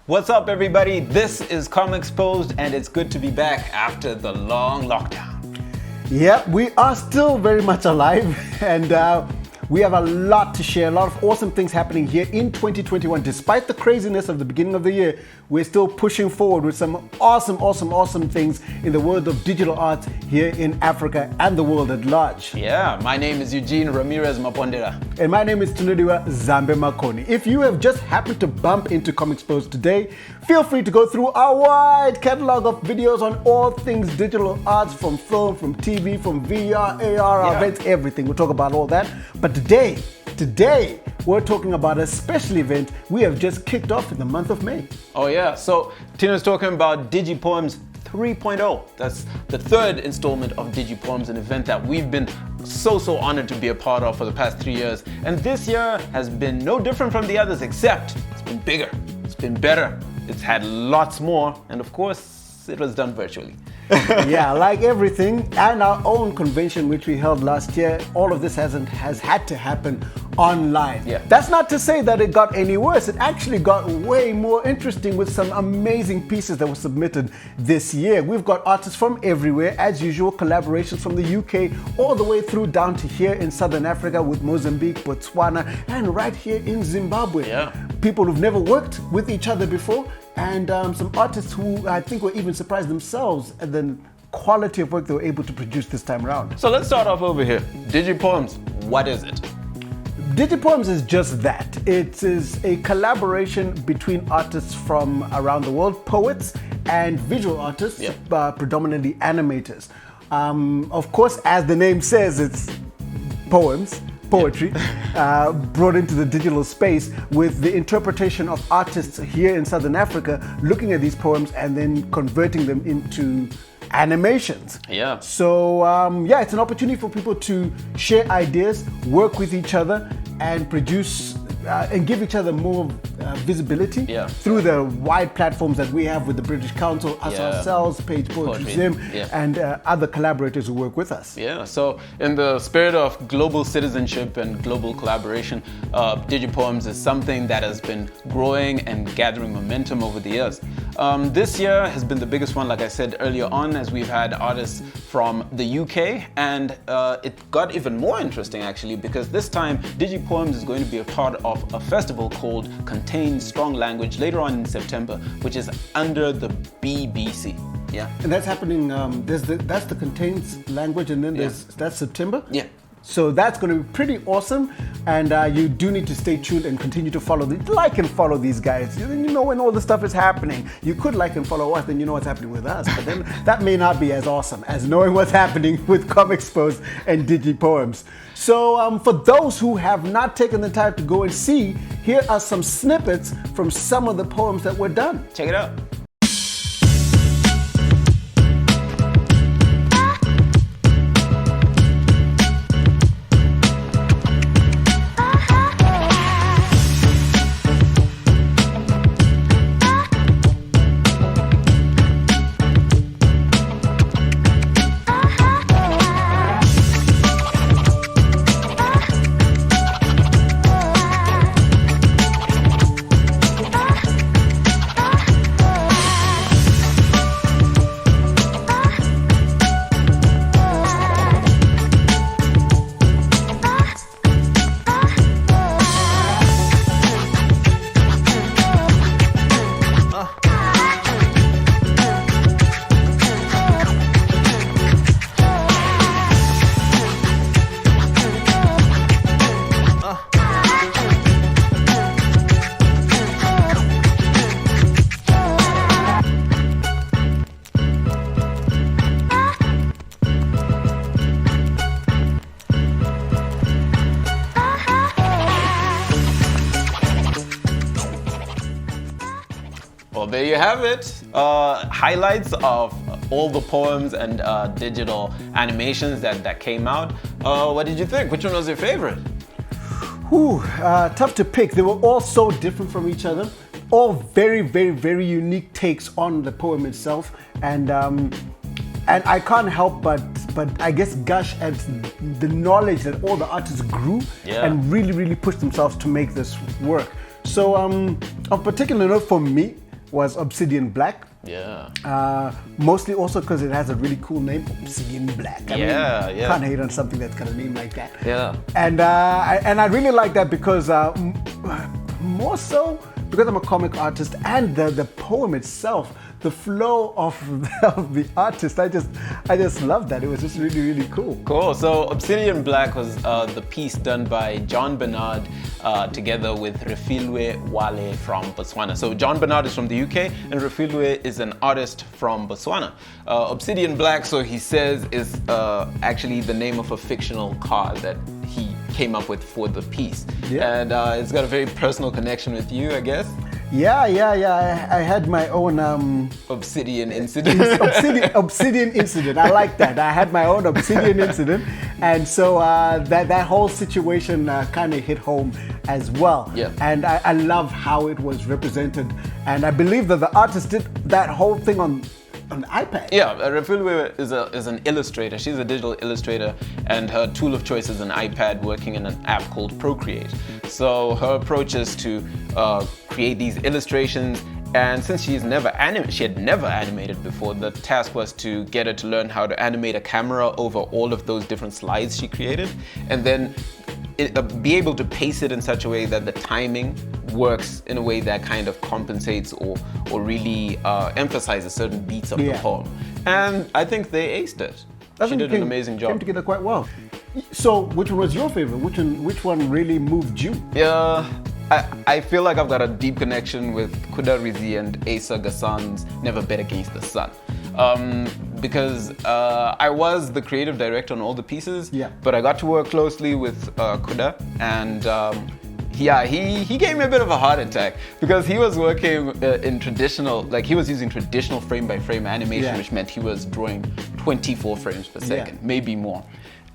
What's up, everybody? This is Comexposed, and it's good to be back after the long lockdown. Yeah, we are still very much alive, and we have a lot to share, a lot of awesome things happening here in 2021. Despite the craziness of the beginning of the year, we're still pushing forward with some awesome things in the world of digital arts here in Africa and the world at large. Yeah, my name is Eugene Ramirez Mapondera. And my name is Tunediwa Zambe Makoni. If you have just happened to bump into Comexposed today, feel free to go through our wide catalog of videos on all things digital arts, from film, from TV, from VR, AR, events, everything. We'll talk about all that. But today, we're talking about a special event we have just kicked off in the month of May. Oh yeah, so Tina's talking about DigiPoems 3.0. That's the third installment of DigiPoems, an event that we've been so honored to be a part of for the past 3 years. And this year has been no different from the others, except it's been bigger, it's been better, it's had lots more, and of course, it was done virtually. Yeah, like everything, and our own convention which we held last year, all of this has had to happen online. Yeah. That's not to say that it got any worse. It actually got way more interesting with some amazing pieces that were submitted this year. We've got artists from everywhere, as usual, collaborations from the UK all the way through down to here in Southern Africa with Mozambique, Botswana, and right here in Zimbabwe. Yeah. People who've never worked with each other before, and some artists who I think were even surprised themselves at the quality of work they were able to produce this time around. So let's start off over here. DigiPoems, what is it? DigiPoems is just that. It is a collaboration between artists from around the world, poets and visual artists, predominantly animators. Of course, as the name says, it's poetry, brought into the digital space with the interpretation of artists here in Southern Africa looking at these poems and then converting them into animations. Yeah. So it's an opportunity for people to share ideas, work with each other, and produce and give each other more visibility through the wide platforms that we have with the British Council, us ourselves, Page Poetry Zim, and other collaborators who work with us. Yeah, so in the spirit of global citizenship and global collaboration, DigiPoems is something that has been growing and gathering momentum over the years. This year has been the biggest one, like I said earlier on, as we've had artists from the UK, and it got even more interesting actually, because this time DigiPoems is going to be a part of a festival called Contain Strong Language later on in September, which is under the BBC. Yeah. And that's happening, that's the Contains Language, and then that's September? Yeah. So that's going to be pretty awesome, and you do need to stay tuned and continue to like and follow these guys. You know when all this stuff is happening. You could like and follow us, then you know what's happening with us. But then that may not be as awesome as knowing what's happening with Comexposed and DigiPoems. So for those who have not taken the time to go and see, here are some snippets from some of the poems that were done. Check it out. Well, there you have it. Highlights of all the poems and digital animations that came out. What did you think? Which one was your favorite? Tough to pick. They were all so different from each other. All very unique takes on the poem itself. And I can't help but I guess gush at the knowledge that all the artists grew and really pushed themselves to make this work. So of particular note for me, was Obsidian Black. Yeah. Mostly also because it has a really cool name, Obsidian Black. I mean, can't hate on something that's got a name like that. Yeah. And I really like that because more so because I'm a comic artist, and the poem itself, the flow of the artist, I just love that. It was just really, really cool. Cool. So Obsidian Black was the piece done by John Bernard together with Refilwe Wale from Botswana. So John Bernard is from the UK and Refilwe is an artist from Botswana. Obsidian Black, so he says, is actually the name of a fictional car that he came up with for the piece. Yeah. And it's got a very personal connection with you, I guess. Yeah. I had my own Obsidian incident. Obsidian incident. I like that. I had my own Obsidian incident, and so that whole situation kind of hit home as well. Yeah. And I love how it was represented, and I believe that the artist did that whole thing on an iPad. Yeah, Refilwe is an illustrator. She's a digital illustrator, and her tool of choice is an iPad working in an app called Procreate. So her approach is to create these illustrations, and since she had never animated before, the task was to get her to learn how to animate a camera over all of those different slides she created, and then be able to pace it in such a way that the timing works in a way that kind of compensates or really emphasizes certain beats of the poem. And I think they aced it. She did an amazing job. Came together quite well. So, which one was your favorite? Which one really moved you? Yeah, I feel like I've got a deep connection with Kuda Rizi and Asa Gassan's Never Bet Against the Sun. Because I was the creative director on all the pieces, but I got to work closely with Kuda, and he gave me a bit of a heart attack because he was working in traditional, like he was using traditional frame-by-frame animation, which meant he was drawing 24 frames per second, maybe more.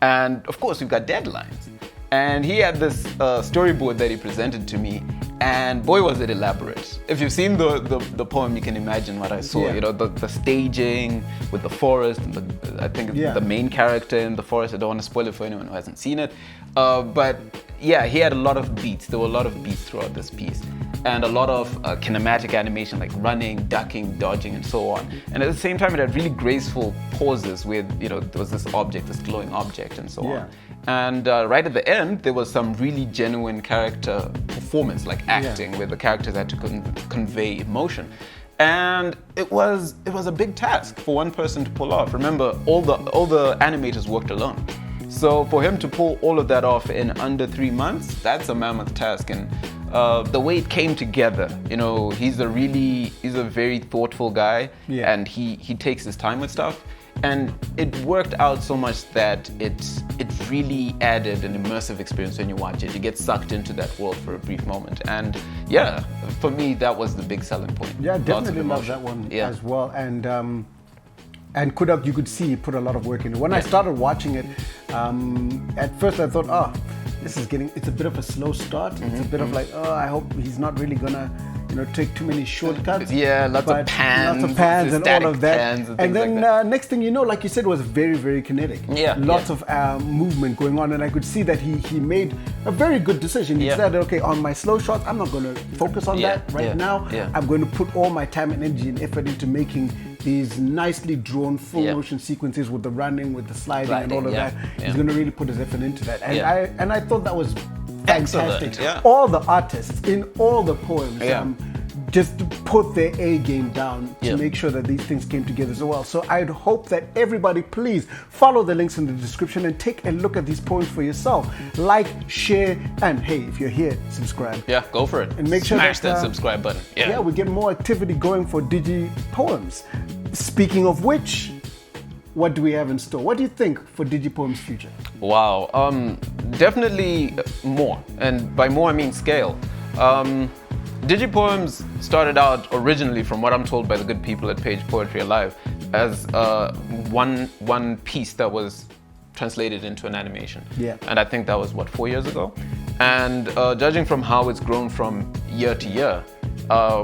And of course, we've got deadlines. And he had this storyboard that he presented to me, and boy was it elaborate. If you've seen the poem, you can imagine what I saw. You know, the staging with the forest, and I think the main character in the forest. I don't want to spoil it for anyone who hasn't seen it. But yeah, he had a lot of beats. There were a lot of beats throughout this piece, and a lot of kinematic animation, like running, ducking, dodging, and so on. And at the same time, it had really graceful pauses with, you know, there was this object, this glowing object, and so on. And right at the end, there was some really genuine character performance, like acting, where the characters had to convey emotion. And it was a big task for one person to pull off. Remember, all the animators worked alone. So for him to pull all of that off in under 3 months, that's a mammoth task. And the way it came together, you know, he's a very thoughtful guy, and he takes his time with stuff. And it worked out so much that it really added an immersive experience when you watch it. You get sucked into that world for a brief moment. And yeah, for me, that was the big selling point. Yeah, definitely love that one as well. And Kudak, you could see he put a lot of work into it. When I started watching it, at first I thought, it's a bit of a slow start. It's a bit of like, I hope he's not really gonna, take too many shortcuts. Yeah, lots of pans and all of that. And then like next thing you know, like you said, it was very, very kinetic. Lots of movement going on, and I could see that he made a very good decision. He said, okay, on my slow shots, I'm not going to focus on that right now. I'm going to put all my time and energy and effort into making these nicely drawn full motion sequences with the running, with the sliding and all of that. He's going to really put his effort into that. And I thought that was fantastic. All the artists in all the poems just put their A game down to make sure that these things came together so well. So I'd hope that everybody please follow the links in the description and take a look at these poems for yourself. Like, share, and hey, if you're here, subscribe. Yeah, go for it. And make sure smash that subscribe button. Yeah, we get more activity going for DigiPoems. Speaking of which, what do we have in store? What do you think for DigiPoems' future? Wow, definitely more. And by more, I mean scale. DigiPoems started out originally, from what I'm told by the good people at Page Poetry Alive, as one piece that was translated into an animation. And I think that was, 4 years ago? And judging from how it's grown from year to year,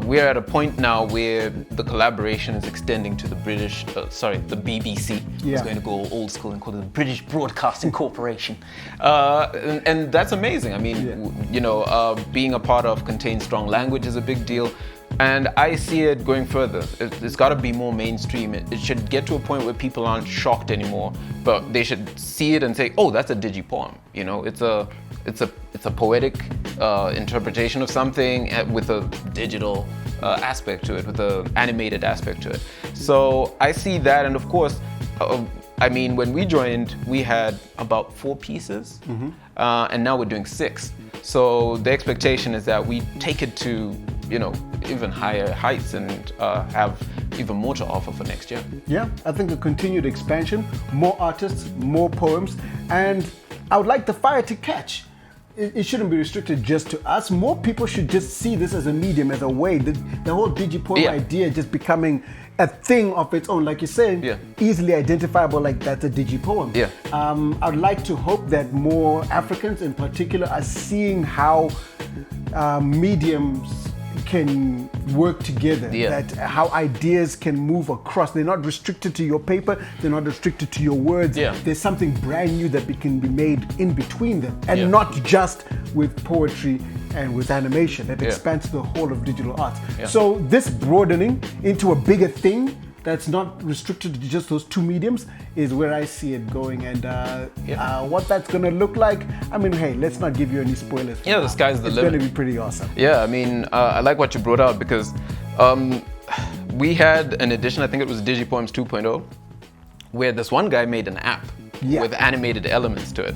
we're at a point now where the collaboration is extending to the BBC. I was going to go old school and call it the British Broadcasting Corporation. And that's amazing. I mean, being a part of Contain Strong Language is a big deal. And I see it going further. It's got to be more mainstream. It should get to a point where people aren't shocked anymore, but they should see it and say, "Oh, that's a DigiPoem." You know, it's a poetic interpretation of something with a digital aspect to it, with an animated aspect to it. So I see that, and of course, I mean, when we joined, we had about 4 pieces, and now we're doing 6. So the expectation is that we take it to, you know, even higher heights and have even more to offer for next year. Yeah, I think a continued expansion, more artists, more poems, and I would like the fire to catch. It shouldn't be restricted just to us. More people should just see this as a medium, as a way. The whole DigiPoem idea just becoming a thing of its own, like you're saying, easily identifiable, like that's a DigiPoem. Yeah. I'd like to hope that more Africans in particular are seeing how mediums can work together, that how ideas can move across. They're not restricted to your paper, they're not restricted to your words. There's something brand new that can be made in between them, and not just with poetry and with animation. That expands the whole of digital arts. So this broadening into a bigger thing that's not restricted to just those 2 mediums is where I see it going, and what that's gonna look like, I mean, hey, let's not give you any spoilers. Yeah, the sky's the limit. It's gonna be pretty awesome. Yeah, I mean, I like what you brought out, because we had an edition, I think it was DigiPoems 2.0, where this one guy made an app with animated elements to it.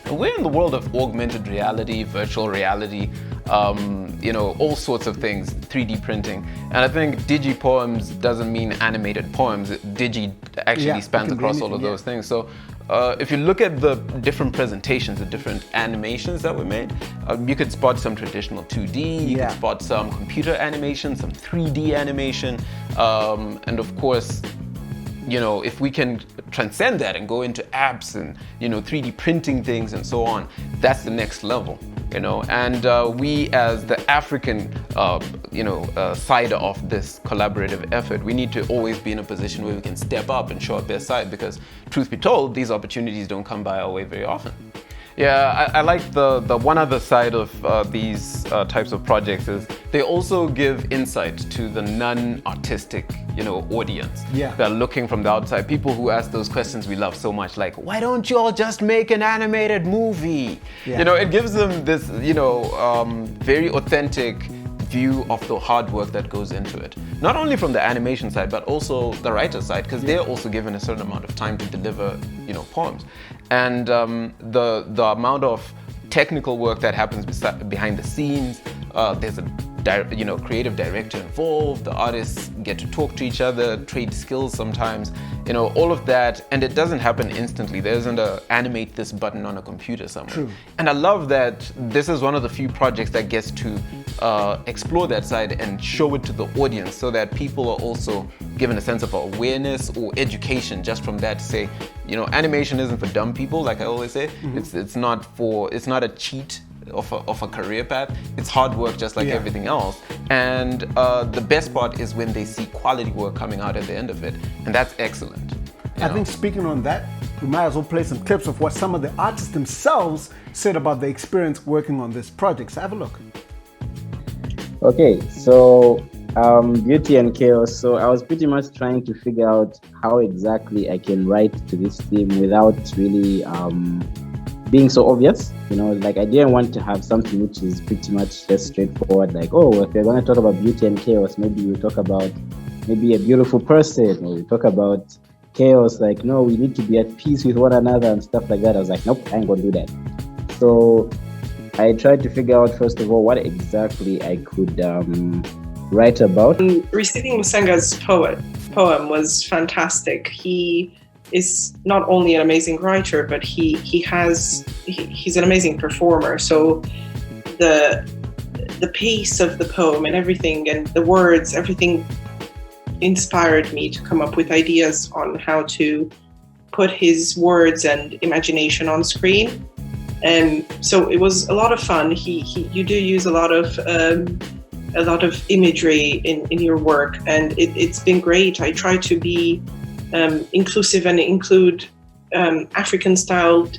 And we're in the world of augmented reality, virtual reality, you know, all sorts of things, 3D printing. And I think DigiPoems doesn't mean animated poems. Digi actually spans across all of those things. So if you look at the different presentations, the different animations that were made, you could spot some traditional 2D, you could spot some computer animation, some 3D animation, and of course, you know, if we can transcend that and go into apps and, you know, 3D printing things and so on, that's the next level, you know. And we, as the African, side of this collaborative effort, we need to always be in a position where we can step up and show our best side, because truth be told, these opportunities don't come by our way very often. Yeah, I like the one other side of these types of projects is they also give insight to the non-artistic, you know, audience. They're looking from the outside. People who ask those questions we love so much, like, why don't you all just make an animated movie? You know, it gives them this, you know, very authentic view of the hard work that goes into it. Not only from the animation side, but also the writer side, because they're also given a certain amount of time to deliver, you know, poems. And the amount of technical work that happens behind the scenes, there's a creative director involved, the artists get to talk to each other, trade skills sometimes, you know, all of that, and it doesn't happen instantly. There isn't a animate this button on a computer somewhere. And I love that this is one of the few projects that gets to explore that side and show it to the audience, so that people are also given a sense of awareness or education just from that, to say, you know, animation isn't for dumb people, like I always say. It's not a cheat of a career path. It's hard work just like everything else. And the best part is when they see quality work coming out at the end of it, and that's excellent. I think speaking on that, we might as well play some clips of what some of the artists themselves said about the experience working on this project. So have a look. Okay, so Beauty and Chaos. So I was pretty much trying to figure out how exactly I can write to this theme without really being so obvious. You know, like I didn't want to have something which is pretty much just straightforward, like, oh, if we're going to talk about beauty and chaos, maybe we'll talk about maybe a beautiful person, or we talk about chaos, like, no, we need to be at peace with one another and stuff like that. I was like, nope, I ain't gonna do that. So I tried to figure out, first of all, what exactly I could write about. Receiving Musanga's poem was fantastic. He is not only an amazing writer, but he's an amazing performer. So the pace of the poem and everything, and the words, everything inspired me to come up with ideas on how to put his words and imagination on screen. And so it was a lot of fun. You do use a lot of imagery in your work, and it's been great. I try to be inclusive and include African-styled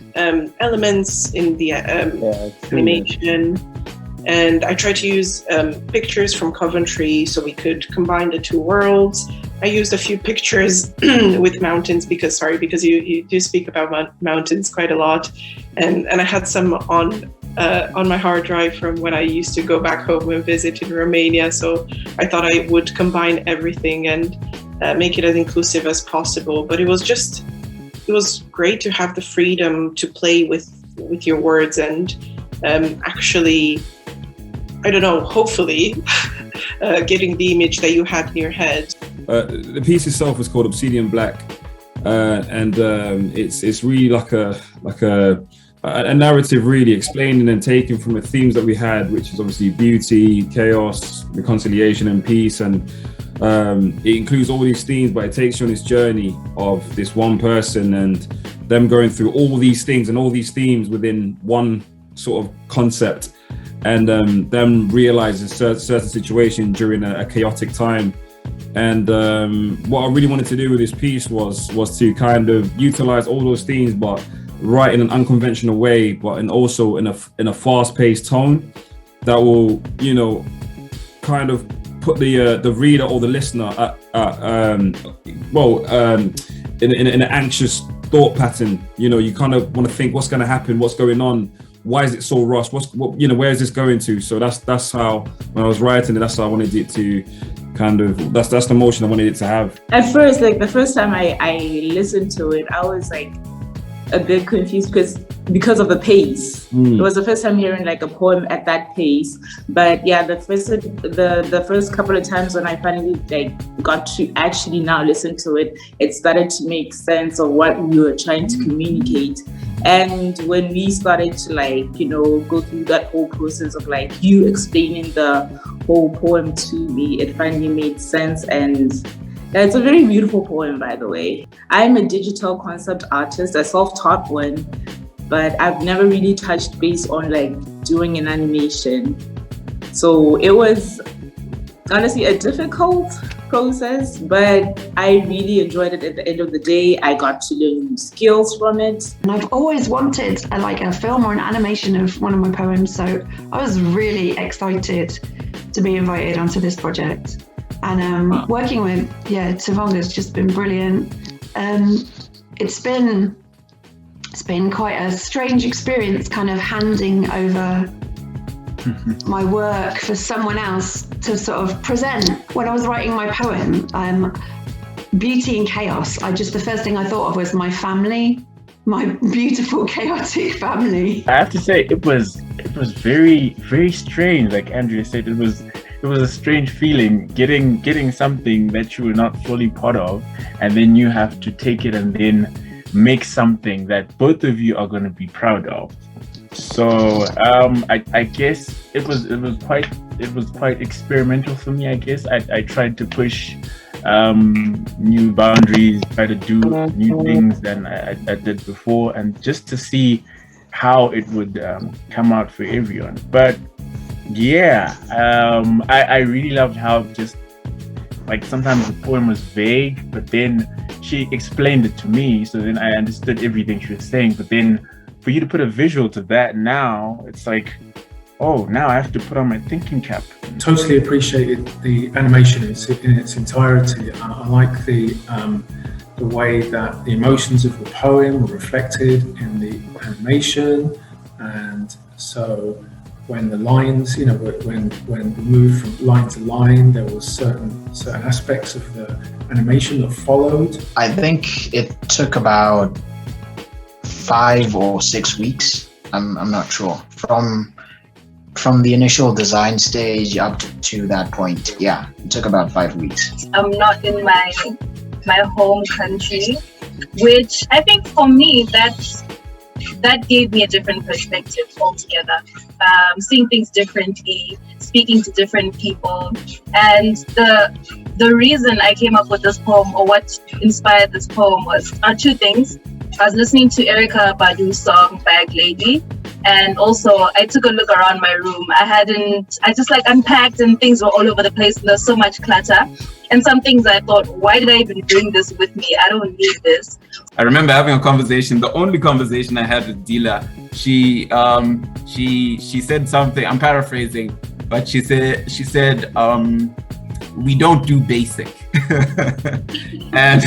elements in the animation. And I tried to use pictures from Coventry so we could combine the two worlds. I used a few pictures with mountains because you do speak about mountains quite a lot. And I had some on my hard drive from when I used to go back home and visit in Romania. So I thought I would combine everything and make it as inclusive as possible. But it was great to have the freedom to play with your words and actually, I don't know, hopefully getting the image that you had in your head. The piece itself is called Obsidian Black, and it's really like a narrative, really explaining and taking from the themes that we had, which is obviously beauty, chaos, reconciliation, and peace. And it includes all these themes, but it takes you on this journey of this one person and them going through all these things and all these themes within one sort of concept, and them realizing certain situation during a chaotic time. And what I really wanted to do with this piece was to kind of utilize all those themes, but write in an unconventional way, but also in a fast-paced tone that will, you know, kind of put the reader or the listener in an anxious thought pattern. You know, you kind of want to think, what's going to happen, what's going on, why is it so rushed, where is this going to? So that's how, when I was writing it, that's how I wanted it to kind of, that's the emotion I wanted it to have. At first, like the first time I listened to it, I was like a bit confused because of the pace. It was the first time hearing like a poem at that pace. But yeah, the first couple of times when I finally like got to actually now listen to it, it started to make sense of what we were trying to communicate. And when we started to like, you know, go through that whole process of like you explaining the whole poem to me, it finally made sense. And it's a very beautiful poem, by the way. I'm a digital concept artist, a self-taught one, but I've never really touched base on like doing an animation. So it was honestly a difficult process, but I really enjoyed it. At the end of the day, I got to learn new skills from it. And I've always wanted a film or an animation of one of my poems, so I was really excited to be invited onto this project. And working with Tavonga has just been brilliant. It's been quite a strange experience, kind of handing over my work for someone else to sort of present. When I was writing my poem, Beauty and Chaos, the first thing I thought of was my family, my beautiful, chaotic family. I have to say, it was very, very strange. Like Andrea said, it was a strange feeling getting something that you were not fully part of, and then you have to take it and then make something that both of you are going to be proud of. So I guess it was quite experimental for me. I guess I tried to push new boundaries, try to do new things than I did before, and just to see how it would come out for everyone. But yeah, I really loved how just like sometimes the poem was vague, but then she explained it to me, so then I understood everything she was saying. But then for you to put a visual to that now, it's like, oh, now I have to put on my thinking cap. Totally appreciated the animation in its entirety. I like the way that the emotions of the poem were reflected in the animation, and so when the lines, you know, when we moved from line to line, there was certain aspects of the animation that followed. I think it took about 5 or 6 weeks. I'm not sure. From the initial design stage up to that point, yeah, it took about 5 weeks. I'm not in my home country, which I think for me that gave me a different perspective altogether. Seeing things differently, speaking to different people, and the reason I came up with this poem, or what inspired this poem, are two things. I was listening to Erykah Badu's song Bag Lady, and also I took a look around my room. I just like unpacked and things were all over the place, and there's so much clutter. And some things I thought, why did I even bring this with me? I don't need this. I remember having a conversation, the only conversation I had with Dila. She said something, I'm paraphrasing, but she said, we don't do basic. And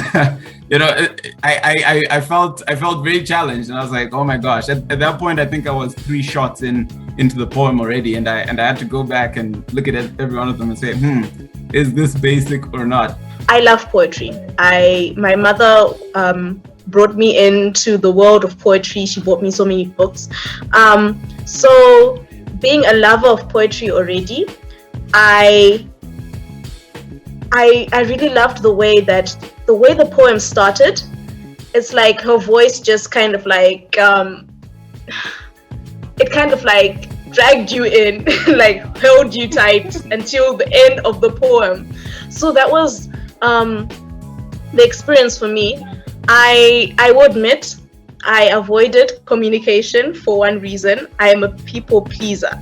I felt very challenged, and I was like, oh my gosh. At that point, I think I was 3 shots into the poem already, and I had to go back and look at every one of them and say, is this basic or not? I love poetry. My mother brought me into the world of poetry. She bought me so many books. So being a lover of poetry already, I really loved the way the poem started. It's like her voice just kind of like it kind of like dragged you in, like held you tight until the end of the poem. So that was the experience for me. I will admit I avoided communication for one reason. I am a people pleaser.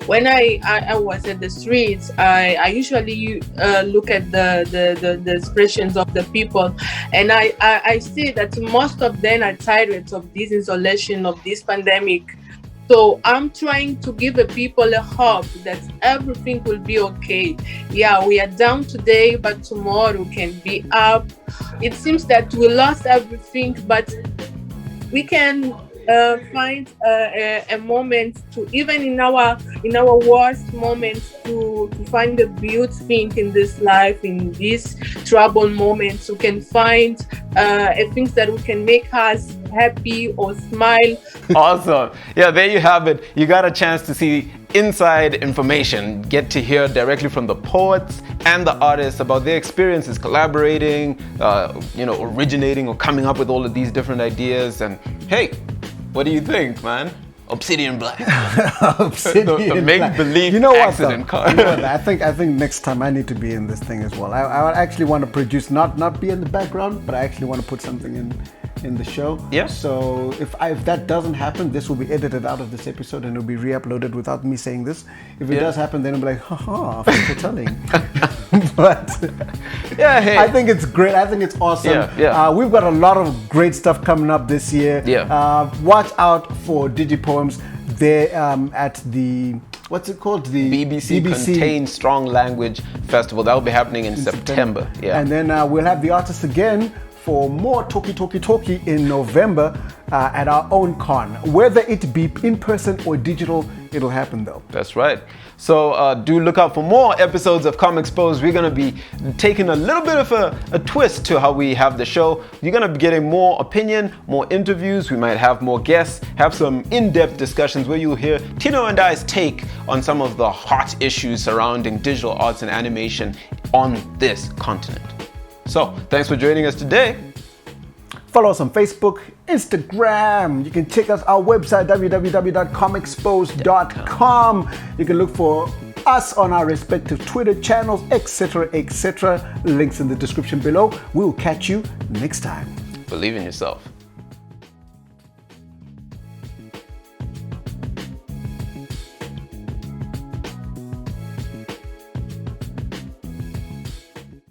When I was at the streets, I usually look at the expressions of the people, and I see that most of them are tired of this isolation, of this pandemic. So I'm trying to give the people a hope that everything will be okay. Yeah, we are down today, but tomorrow we can be up. It seems that we lost everything, but we can find a moment to, even in our worst moments, to find the beauty in this life, in these troubled moments. We can find things that we can make us happy or smile. Awesome. Yeah, there you have it. You got a chance to see inside information, get to hear directly from the poets and the artists about their experiences collaborating, originating or coming up with all of these different ideas. And hey, what do you think, man? Obsidian Black. Obsidian the make-believe accident car. You know what? I think next time I need to be in this thing as well. I actually want to produce, not be in the background, but I actually want to put something in the show. Yeah. So if that doesn't happen, this will be edited out of this episode and it'll be re-uploaded without me saying this. If it does happen, then it'll be like, haha, thanks for telling. But yeah, hey. I think it's great. I think it's awesome. Yeah. We've got a lot of great stuff coming up this year. Yeah. Watch out for DigiPoems. They're at the, what's it called? The BBC Contained Strong Language Festival. That will be happening in September. Yeah. And then we'll have the artists again for more talkie in November at our own con. Whether it be in person or digital, it'll happen though. That's right. So do look out for more episodes of Comexposed. We're going to be taking a little bit of a twist to how we have the show. You're going to be getting more opinion, more interviews. We might have more guests, have some in-depth discussions where you'll hear Tino and I's take on some of the hot issues surrounding digital arts and animation on this continent. So thanks for joining us today. Follow us on Facebook, Instagram. You can check us our website, www.comexposed.com. You can look for us on our respective Twitter channels, etc., etc. Links in the description below. We'll catch you next time. Believe in yourself.